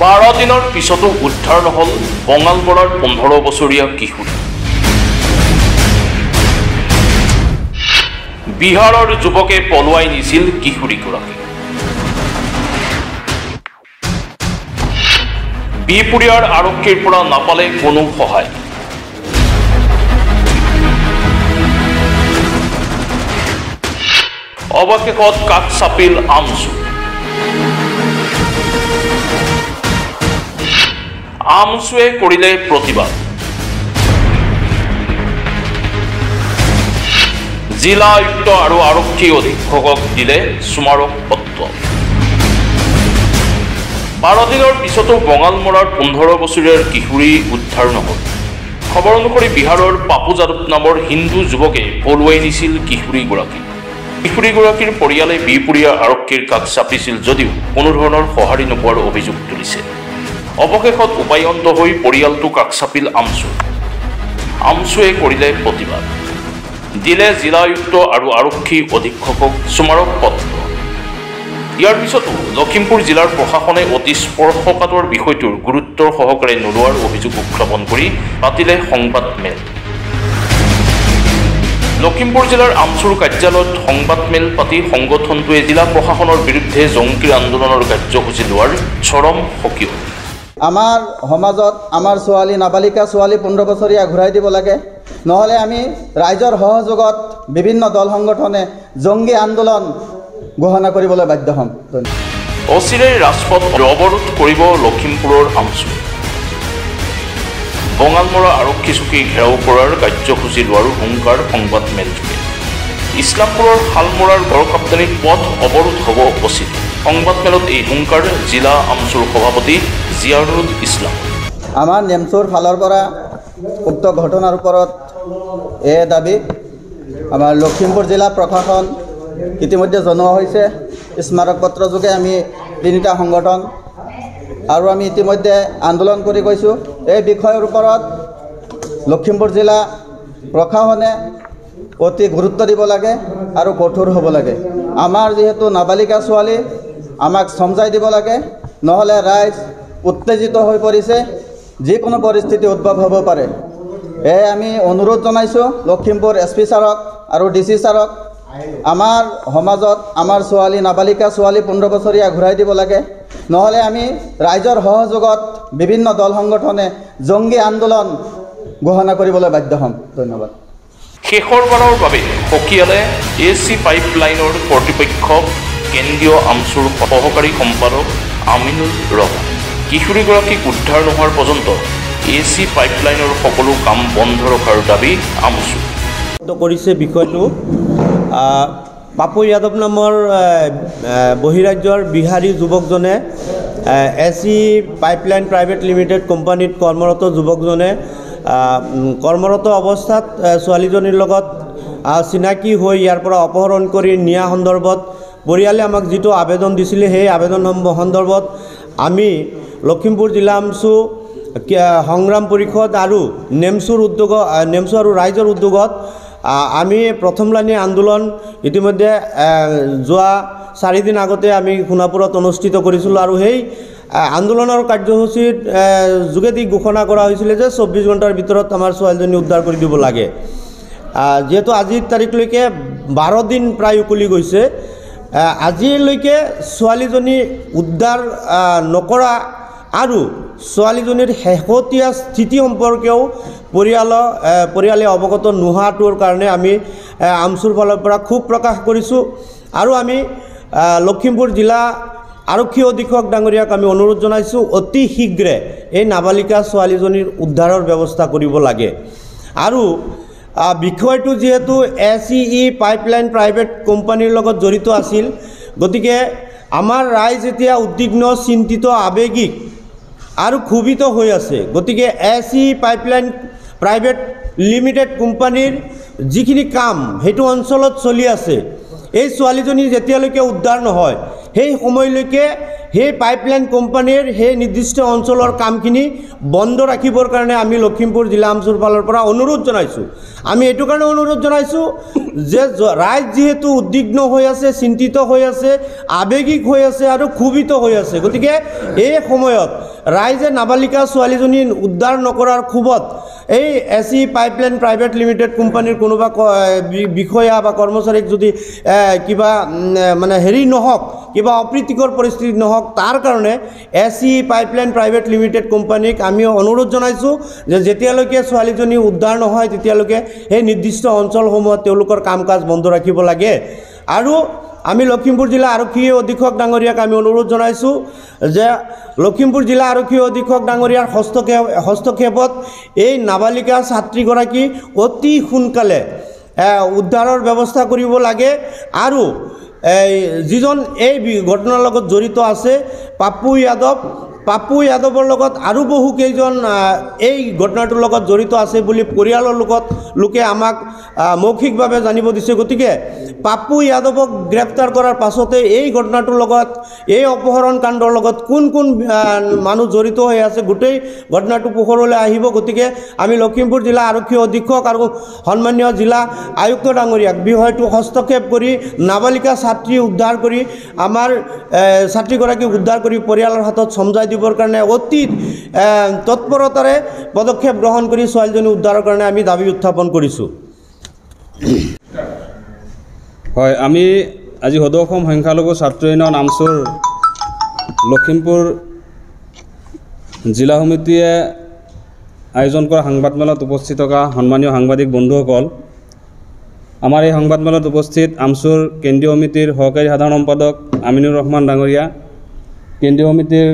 12 দিনৰ পিছতো উদ্ধাৰ নহল বঙালমৰাৰ 15 বছৰীয়া কিশোৰী। বিহাৰৰ যুৱকে পলুৱাই নিছিল কিশোৰীগৰাকী। বিহপুৰীয়াৰ আৰক্ষীৰ পৰা নাপালে কোনো সহায়। অৱশেষত কাষ চাপিল আমচু। আমচুৱে কৰিলে প্ৰতিবাদ। জিলা আয়ুক্ত আৰু আৰক্ষী অধীক্ষকক দিলে স্মাৰক পত্ৰ। 12 দিনৰ পিছতো বঙালমৰাৰ 15 বছৰীয়া কিশোৰী উদ্ধাৰ নহল। খবৰ অনুসৰি বিহাৰৰ পাপু যাদৱ নামৰ হিন্দু যুৱকে পলুৱাই নিছিল কিশোৰীগৰাকী। কিশোৰীগৰাকীৰ পৰিয়ালে বিহপুৰীয়া আৰক্ষীৰ কাষ চাপিছিল যদিও কোনো ধৰণৰ সঁহাৰি নোপোৱাৰ অভিযোগ তুলিছে। অৱশেষত উপায়ন্ত হৈ পৰিয়ালটো কাষ চাপিল আমচু। আমচুৱে কৰিলে প্ৰতিবাদ। দিলে জিলা আয়ুক্ত আৰু আৰক্ষী অধীক্ষকক স্মাৰক পত্ৰ। ইয়াৰ পিছতো লখিমপুৰ জিলাৰ প্ৰশাসনে অতি স্পৰ্শকাতৰ বিষয়টোৰ গুৰুত্বৰ সহকাৰে নোলোৱাৰ অভিযোগ উত্থাপন কৰি পাতিলে সংবাদমেল। লখিমপুৰ জিলাৰ আমচুৰ কাৰ্যালয়ত সংবাদমেল পাতি সংগঠনটোৱে জিলা প্ৰশাসনৰ বিৰুদ্ধে জংকী আন্দোলনৰ কাৰ্যসূচী লোৱাৰ চৰম সকিয়ত। আমাৰ সমাজত আমাৰ ছোৱালী নাবালিকা ছোৱালী 15 বছৰীয়া ঘূৰাই দিব লাগে, নহ'লে আমি ৰাইজৰ সহযোগত বিভিন্ন দল সংগঠনে জংগী আন্দোলন ঘোষণা কৰিবলৈ বাধ্য হ'ম। অচিৰেই ৰাজপথ অৱৰোধ কৰিব লখিমপুৰৰ আমচু। বঙালমৰা আৰক্ষী চকী ঘেৰাও কৰাৰ কাৰ্যসূচী লোৱাৰো হুংকাৰ সংবাদমেলযোগে। ইছলামপুৰৰ শালমৰাৰ গড়কাপ্তানিত পথ অৱৰোধ হ'ব উচিত। সংবাদমেলত এই হুংকাৰ জিলা আমচুৰ সভাপতি জিয়াৰুল ইছলাম। আমাৰ নেমচুৰ ফালৰ পৰা উক্ত ঘটনাৰ ওপৰত দাবী আমাৰ লখিমপুৰ জিলা প্ৰশাসন ইতিমধ্যে জনোৱা হৈছে। স্মাৰক পত্ৰ যোগে আমি 3টা সংগঠন আৰু আমি ইতিমধ্যে আন্দোলন কৰি গৈছোঁ। এই বিষয়ৰ ওপৰত লখিমপুৰ জিলা প্ৰশাসনে অতি গুৰুত্ব দিব লাগে আৰু কঠোৰ হ'ব লাগে। আমাৰ যিহেতু নাবালিকা ছোৱালী আমাক সমজাই দিব লাগে, নহ'লে ৰাইজ উত্তেজিত হৈ পৰিছে, যিকোনো পৰিস্থিতি উদ্ভৱ হ'ব পাৰে। আমি অনুৰোধ জনাইছোঁ লখিমপুৰ SP ছাৰক আৰু DC ছাৰক, আমাৰ সমাজত আমাৰ ছোৱালী নাবালিকা ছোৱালী 15 বছৰীয়া ঘূৰাই দিব লাগে, নহ'লে আমি ৰাইজৰ সহযোগত বিভিন্ন দল সংগঠনে জংগী আন্দোলন ঘোষণা কৰিবলৈ বাধ্য হ'ম। ধন্যবাদ। শেষৰবাৰৰ বাবে সকীয়ালে AC পাইপলাইনৰ কৰ্তৃপক্ষক কেন্দ্ৰীয় আমচুৰ সহকাৰী সম্পাদক আমিনুল ৰহমান। কিশোৰীগৰাকীক উদ্ধাৰ নোহোৱাৰ পৰ্যন্ত AC পাইপলাইনৰ সকলো কাম বন্ধ ৰখাৰ দাবী আমচু কৰিছে। বিষয়টো পাপু যাদৱ নামৰ বহিৰাজ্যৰ বিহাৰী যুৱকজনে AC পাইপলাইন প্ৰাইভেট লিমিটেড কোম্পানীত কৰ্মৰত যুৱকজনে কৰ্মৰত অৱস্থাত ছোৱালীজনীৰ লগত চিনাকি হৈ ইয়াৰ পৰা অপহৰণ কৰি নিয়া সন্দৰ্ভত পৰিয়ালে আমাক যিটো আবেদন দিছিলে, সেই আবেদন সন্দৰ্ভত আমি লখিমপুৰ জিলা আমচু সংগ্ৰাম পৰিষদ আৰু নেমচু আৰু ৰাইজৰ উদ্যোগত আমি প্ৰথমলানি আন্দোলন ইতিমধ্যে যোৱা 4 দিন আগতে আমি সোণাপুৰত অনুষ্ঠিত কৰিছিলোঁ আৰু সেই আন্দোলনৰ কাৰ্যসূচীৰ যোগেদি ঘোষণা কৰা হৈছিলে যে 24 ঘণ্টাৰ ভিতৰত আমাৰ ছোৱালীজনী উদ্ধাৰ কৰি দিব লাগে। যিহেতু আজিৰ তাৰিখলৈকে 12 দিন প্ৰায় উকলি গৈছে, আজিলৈকে ছোৱালীজনী উদ্ধাৰ নকৰা আৰু ছোৱালীজনীৰ শেহতীয়া স্থিতি সম্পৰ্কেও পৰিয়ালে অৱগত নোহোৱাটোৰ কাৰণে আমি আমচুৰ ফালৰ পৰা ক্ষোভ প্ৰকাশ কৰিছোঁ আৰু আমি লখিমপুৰ জিলা আৰক্ষী অধীক্ষক ডাঙৰীয়াক আমি অনুৰোধ জনাইছোঁ অতি শীঘ্ৰে এই নাবালিকা ছোৱালীজনীৰ উদ্ধাৰৰ ব্যৱস্থা কৰিব লাগে। আৰু বিষয়টো যিহেতু SE পাইপলাইন প্ৰাইভেট কোম্পানীৰ লগত জড়িত আছিল, গতিকে আমাৰ ৰাইজ এতিয়া উদ্বিগ্ন, চিন্তিত, আৱেগিক আৰু ক্ষোভিত হৈ আছে। গতিকে SE পাইপলাইন প্ৰাইভেট লিমিটেড কোম্পানীৰ যিখিনি কাম সেইটো অঞ্চলত চলি আছে, এই ছোৱালীজনী যেতিয়ালৈকে উদ্ধাৰ নহয় সেই সময়লৈকে সেই পাইপলাইন কোম্পানীৰ সেই নিৰ্দিষ্ট অঞ্চলৰ কামখিনি বন্ধ ৰাখিবৰ কাৰণে আমি লখিমপুৰ জিলা আমচুৰ ফালৰ পৰা অনুৰোধ জনাইছোঁ। আমি এইটো কাৰণে অনুৰোধ জনাইছোঁ যে ৰাইজ যিহেতু উদ্বিগ্ন হৈ আছে, চিন্তিত হৈ আছে, আৱেগিক হৈ আছে আৰু ক্ষোভিত হৈ আছে, গতিকে এই সময়ত ৰাইজে নাবালিকা ছোৱালীজনী উদ্ধাৰ নকৰাৰ ক্ষোভত এই এচি পাইপলাইন প্ৰাইভেট লিমিটেড কোম্পানীৰ কোনোবা বিষয়া বা কৰ্মচাৰীক যদি কিবা মানে হেৰি নহওক, কিবা অপ্ৰীতিকৰ পৰিস্থিতি নহওক, তাৰ কাৰণে এচি পাইপলাইন প্ৰাইভেট লিমিটেড কোম্পানীক আমি অনুৰোধ জনাইছোঁ যে যেতিয়ালৈকে ছোৱালীজনী উদ্ধাৰ নহয় তেতিয়ালৈকে সেই নিৰ্দিষ্ট অঞ্চলসমূহত তেওঁলোকৰ কাম কাজ বন্ধ ৰাখিব লাগে। আৰু আমি লখিমপুৰ জিলা আৰক্ষী অধীক্ষক ডাঙৰীয়াক আমি অনুৰোধ জনাইছোঁ যে লখিমপুৰ জিলা আৰক্ষী অধীক্ষক ডাঙৰীয়াৰ হস্তক্ষেপত এই নাবালিকা ছাত্ৰীগৰাকী অতি সোনকালে উদ্ধাৰৰ ব্যৱস্থা কৰিব লাগে। আৰু যিজন এই ঘটনাৰ লগত জড়িত আছে পাপু যাদৱৰ লগত আৰু বহু কেইজন এই ঘটনাটোৰ লগত জড়িত আছে বুলি পৰিয়ালৰ লোকে আমাক মৌখিকভাৱে জানিব দিছে। গতিকে পাপু যাদৱক গ্ৰেপ্তাৰ কৰাৰ পাছতে এই ঘটনাটোৰ লগত, এই অপহৰণ কাণ্ডৰ লগত কোন মানুহ জড়িত হৈ আছে গোটেই ঘটনাটো পোহৰলৈ আহিব। গতিকে আমি লখিমপুৰ জিলা আৰক্ষী অধীক্ষক আৰু সন্মানীয় জিলা আয়ুক্ত ডাঙৰীয়াক বিষয়টো হস্তক্ষেপ কৰি নাবালিকা ছাত্ৰী উদ্ধাৰ কৰি আমাৰ ছাত্ৰীগৰাকীক উদ্ধাৰ কৰি পৰিয়ালৰ হাতত চমজাই দিবৰ কাৰণে অতি তৎপৰতাৰে পদক্ষেপ গ্ৰহণ কৰি ছোৱালীজনী উদ্ধাৰৰ কাৰণে আমি দাবী উত্থাপন কৰিছোঁ। হয়, আমি আজি সদৌ অসম সংখ্যালঘু ছাত্ৰ ইউনিয়ন আমচুৰ লখিমপুৰ জিলা সমিতিয়ে আয়োজন কৰা সংবাদমেলত উপস্থিত থকা সন্মানীয় সাংবাদিক বন্ধুসকল, আমাৰ এই সংবাদমেলত উপস্থিত আমচুৰ কেন্দ্ৰীয় সমিতিৰ সহকাৰী সাধাৰণ সম্পাদক আমিনুৰ ৰহমান ডাঙৰীয়া, কেন্দ্ৰীয় সমিতিৰ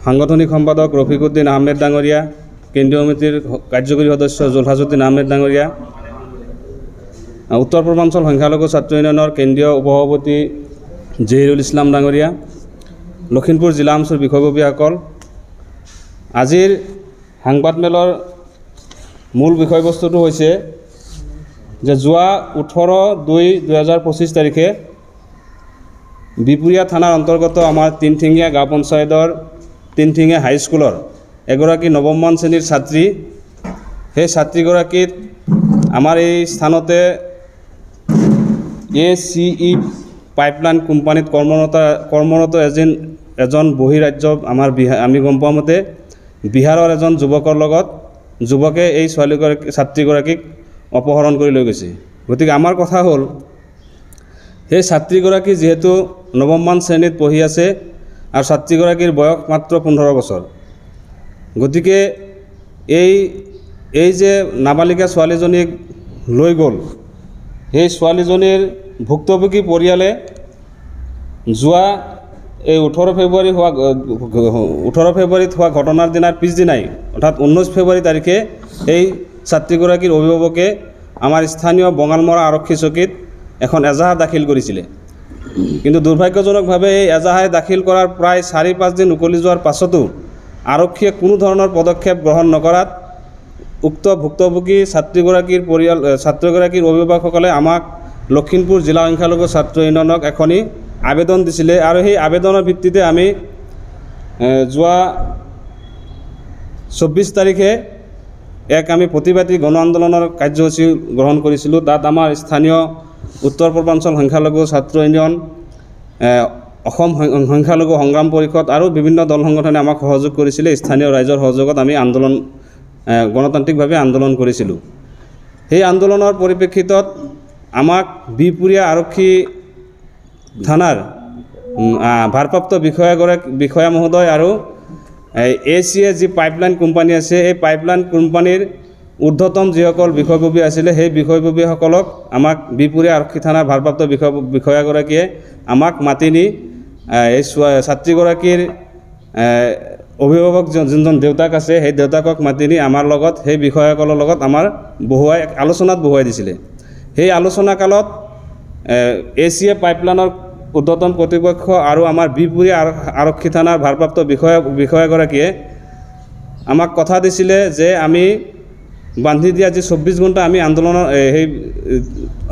সাংগঠনিক সম্পাদক ৰফিকুদ্দিন আহমেদ ডাঙৰীয়া, কেন্দ্ৰীয় সমিতিৰ কাৰ্যকৰী সদস্য জুলহাজুদ্দিন আহমেদ ডাঙৰীয়া, উত্তৰ পূৰ্বাঞ্চল সংখ্যালঘু ছাত্ৰ ইউনিয়নৰ কেন্দ্ৰীয় উপসভাপতি জহিৰুল ইছলাম ডাঙৰীয়া, লখিমপুৰ জিলা আমচুৰ বিষয়ববীয়াসকল, আজিৰ সংবাদমেলৰ মূল বিষয়বস্তুটো হৈছে যে যোৱা 18/2/2025 তাৰিখে বিপুৰীয়া থানাৰ অন্তৰ্গত আমাৰ তিনঠিঙীয়া গাঁও পঞ্চায়তৰ তিনঠিঙীয়া হাইস্কুলৰ এগৰাকী নৱমমান শ্ৰেণীৰ ছাত্ৰী, সেই ছাত্ৰীগৰাকীত আমাৰ এই স্থানতে ACE পাইপলাইন কোম্পানীত কৰ্মৰত এজন বহিৰাজ্য আমি গম পোৱা মতে বিহাৰৰ এজন যুৱকে এই ছাত্ৰীগৰাকীক অপহৰণ কৰি লৈ গৈছে। গতিকে আমাৰ কথা হ'ল, সেই ছাত্ৰীগৰাকী যিহেতু নৱমমান শ্ৰেণীত পঢ়ি আছে আৰু ছাত্ৰীগৰাকীৰ বয়স মাত্ৰ 15 বছৰ, গতিকে এই যে নাবালিকা ছোৱালীজনীক লৈ গ'ল, সেই ছোৱালীজনীৰ ভুক্তভোগী পৰিয়ালে যোৱা এই 18 ফেব্ৰুৱাৰীত হোৱা ঘটনাৰ দিনাৰ পিছদিনাই অৰ্থাৎ 19 ফেব্ৰুৱাৰী তাৰিখে এই ছাত্ৰীগৰাকীৰ অভিভাৱকে আমাৰ স্থানীয় বঙালমৰা আৰক্ষী চকীত এখন এজাহাৰ দাখিল কৰিছিলে। কিন্তু দুৰ্ভাগ্যজনকভাৱে এই এজাহাৰ দাখিল কৰাৰ প্ৰায় 4-5 দিন উকলি যোৱাৰ পাছতো আৰক্ষীয়ে কোনো ধৰণৰ পদক্ষেপ গ্ৰহণ নকৰাত উক্ত ভুক্তভোগী ছাত্ৰীগৰাকীৰ অভিভাৱকসকলে আমাক লখিমপুৰ জিলা সংখ্যালঘু ছাত্ৰ ইউনিয়নক এখনি আবেদন দিছিলে। আৰু সেই আবেদনৰ ভিত্তিতে আমি যোৱা 24 তাৰিখে আমি প্ৰতিবাদী গণ আন্দোলনৰ কাৰ্যসূচী গ্ৰহণ কৰিছিলোঁ। তাত আমাৰ স্থানীয় উত্তৰ পূৰ্বাঞ্চল সংখ্যালঘু ছাত্ৰ ইউনিয়ন, অসম সংখ্যালঘু সংগ্ৰাম পৰিষদ আৰু বিভিন্ন দল সংগঠনে আমাক সহযোগ কৰিছিলে। স্থানীয় ৰাইজৰ সহযোগত আমি গণতান্ত্ৰিকভাৱে আন্দোলন কৰিছিলোঁ। সেই আন্দোলনৰ পৰিপ্ৰেক্ষিতত আমাক বিপুৰীয়া আৰক্ষী থানাৰ ভাৰপ্ৰাপ্ত বিষয়া মহোদয় আৰু ACE যি পাইপলাইন কোম্পানী আছে, এই পাইপলাইন কোম্পানীৰ ঊৰ্ধ্বতম যিসকল বিষয়ববী আছিলে, সেই বিষয়ববীসকলক আমাক বিপুৰীয়া আৰক্ষী থানাৰ ভাৰপ্ৰাপ্ত বিষয়াগৰাকীয়ে আমাক মাতি নি এই ছাত্ৰীগৰাকীৰ অভিভাৱক যোনজন দেউতাক আছে, সেই দেউতাকক মাতি নি আমাৰ লগত, সেই বিষয়াসকলৰ লগত আমাৰ আলোচনাত বহুৱাই দিছিলে। সেই আলোচনা কালত ACE পাইপলাইনৰ ঊৰ্ধ্বতম কৰ্তৃপক্ষ আৰু আমাৰ বিপুৰীয়া আৰক্ষী থানাৰ ভাৰপ্ৰাপ্ত বিষয়াগৰাকীয়ে আমাক কথা দিছিলে যে আমি বান্ধি দিয়া যি 24 ঘণ্টা আমি আন্দোলনৰ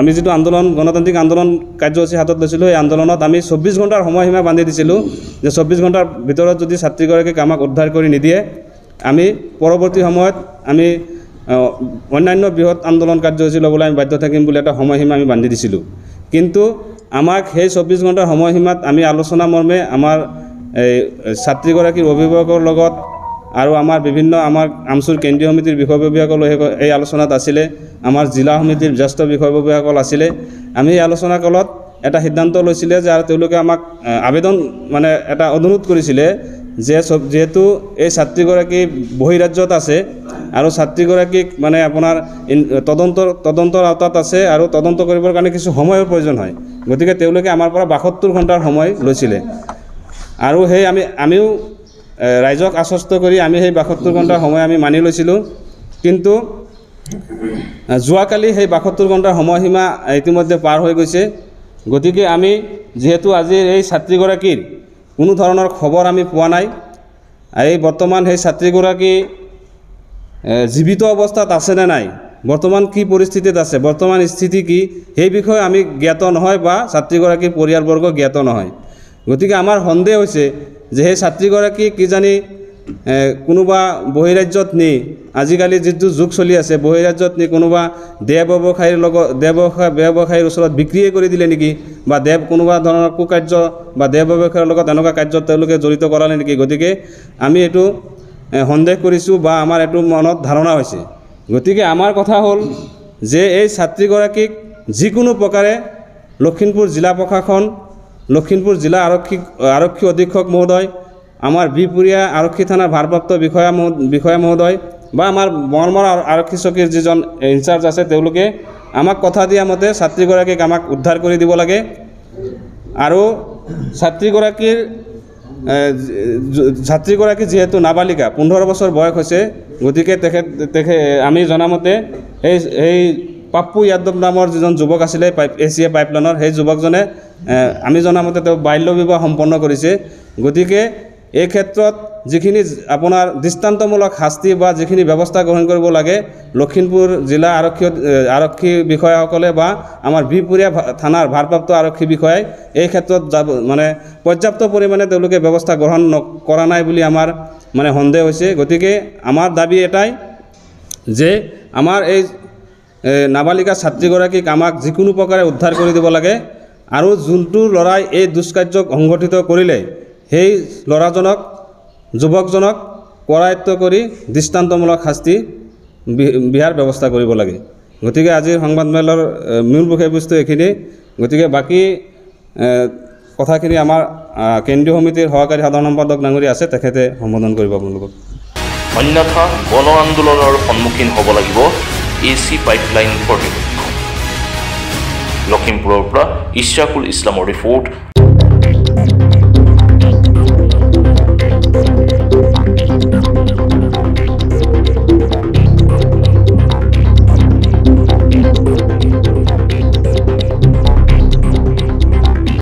আমি যিটো আন্দোলন গণতান্ত্ৰিক আন্দোলন কাৰ্যসূচী হাতত লৈছিলোঁ এই আন্দোলনত আমি 24 ঘণ্টাৰ সময়সীমা বান্ধি দিছিলোঁ যে 24 ঘণ্টাৰ ভিতৰত যদি ছাত্ৰীগৰাকীক আমাক উদ্ধাৰ কৰি নিদিয়ে আমি পৰৱৰ্তী সময়ত আমি অন্যান্য বৃহৎ আন্দোলন কাৰ্যসূচী ল'বলৈ আমি বাধ্য থাকিম বুলি এটা সময়সীমা আমি বান্ধি দিছিলোঁ কিন্তু আমাক সেই 24 ঘণ্টাৰ সময়সীমাত আমি আলোচনা মৰ্মে আমাৰ এই ছাত্ৰীগৰাকীৰ অভিভাৱকৰ লগত আৰু আমাৰ বিভিন্ন আমাৰ আমচুৰ কেন্দ্ৰীয় সমিতিৰ বিষয়ববীয়াসকল এই আলোচনাত আছিলে আমাৰ জিলা সমিতিৰ জ্যেষ্ঠ বিষয়ববীয়াসকল আছিলে আমি এই আলোচনা কালত এটা সিদ্ধান্ত লৈছিলে যে আৰু তেওঁলোকে আমাক আবেদন মানে এটা অনুৰোধ কৰিছিলে যে যেহেতু এই ছাত্ৰীগৰাকী বহিৰাজ্যত আছে আৰু ছাত্ৰীগৰাকীক মানে আপোনাৰ তদন্তৰ আওতাত আছে আৰু তদন্ত কৰিবৰ কাৰণে কিছু সময়ৰ প্ৰয়োজন হয় গতিকে তেওঁলোকে আমাৰ পৰা 72 ঘণ্টাৰ সময় লৈছিলে আৰু সেই আমিও ৰাইজক আশ্বস্ত কৰি আমি সেই 72 ঘণ্টাৰ সময় আমি মানি লৈছিলোঁ কিন্তু যোৱাকালি সেই 72 ঘণ্টাৰ সময়সীমা ইতিমধ্যে পাৰ হৈ গৈছে গতিকে আমি যেহেতু আজি এই ছাত্ৰীগৰাকীৰ কোনো ধৰণৰ খবৰ আমি পোৱা নাই এই বৰ্তমান সেই ছাত্ৰীগৰাকী জীৱিত অৱস্থাত আছে নে নাই বৰ্তমান কি পৰিস্থিতিত আছে বৰ্তমান স্থিতি কি সেই বিষয়ে আমি জ্ঞাত নহয় বা ছাত্ৰীগৰাকীৰ পৰিয়ালবৰ্গ জ্ঞাত নহয় গতিকে আমাৰ সন্দেহ হৈছে যে সেই ছাত্ৰীগৰাকী কি জানি কোনোবা বহিৰাজ্যত নি আজিকালি যিটো যুগ চলি আছে বহিৰাজ্যত নি কোনোবা ব্যৱসায়ীৰ লগত ব্যৱসায়ীৰ ওচৰত বিক্ৰীয়ে কৰি দিলে নেকি বা কোনোবা ধৰণৰ কুকাৰ্য বা ব্যৱসায়ীৰ লগত এনেকুৱা কাৰ্যত তেওঁলোকে জড়িত কৰালে নেকি গতিকে আমি এইটো সন্দেহ কৰিছোঁ বা আমাৰ এইটো মনত ধাৰণা হৈছে গতিকে আমাৰ কথা হ'ল যে এই ছাত্ৰীগৰাকীক যিকোনো প্ৰকাৰে লখিমপুৰ জিলা প্ৰশাসন লখিমপুৰ জিলা আৰক্ষী অধীক্ষক মহোদয় আমাৰ বিপুৰীয়া আৰক্ষী থানাৰ ভাৰপ্ৰাপ্ত বিষয়া মহোদয় বা আমাৰ বৰমাৰ আৰক্ষী চকীৰ যিজন ইনচাৰ্জ আছে তেওঁলোকে আমাক কথা দিয়া মতে ছাত্ৰীগৰাকীক আমাক উদ্ধাৰ কৰি দিব লাগে আৰু ছাত্ৰীগৰাকী যিহেতু নাবালিকা 15 বছৰ বয়স হৈছে গতিকে আমি জনামতে এই পাপ্পু যাদৱ নামৰ যিজন যুৱক আছিলে এছিয়া পাইপলাইনৰ সেই যুৱকজনে আমি জনামতে তেওঁ বাল্য বিবাহ সম্পন্ন কৰিছে গতিকে এই ক্ষেত্ৰত যিখিনি আপোনাৰ দৃষ্টান্তমূলক শাস্তি বা যিখিনি ব্যৱস্থা গ্ৰহণ কৰিব লাগে লখিমপুৰ জিলা আৰক্ষী বিষয়াসকলে বা আমাৰ বিপুৰীয়া থানাৰ ভাৰপ্ৰাপ্ত আৰক্ষী বিষয়াই এই ক্ষেত্ৰত মানে পৰ্যাপ্ত পৰিমাণে তেওঁলোকে ব্যৱস্থা গ্ৰহণ কৰা নাই বুলি আমাৰ মানে সন্দেহ হৈছে গতিকে আমাৰ দাবী এটাই যে আমাৰ এই নাবালিকা ছাত্ৰীগৰাকীক আমাক যিকোনো প্ৰকাৰে উদ্ধাৰ কৰি দিব লাগে আৰু যোনটো ল'ৰাই এই দুষ্কাৰ্যক সংগঠিত কৰিলে সেই ল'ৰাজনক যুৱকজনক কৰায়ত্ব কৰি দৃষ্টান্তমূলক শাস্তি বিহাৰ ব্যৱস্থা কৰিব লাগে গতিকে আজিৰ সংবাদমেলৰ মূল বিষয়বস্তু এইখিনি গতিকে বাকী কথাখিনি আমাৰ কেন্দ্ৰীয় সমিতিৰ সহকাৰী সাধাৰণ সম্পাদক ডাঙৰী আছে তেখেতে সম্বোধন কৰিব আপোনালোকক অন্যথা গণ আন্দোলনৰ সন্মুখীন হ'ব লাগিব এচি পাইপলাইন কৰ্তৃপক্ষ লখিমপুৰৰ পৰা ইছৰাকুল ইছলামৰ ৰিপৰ্ট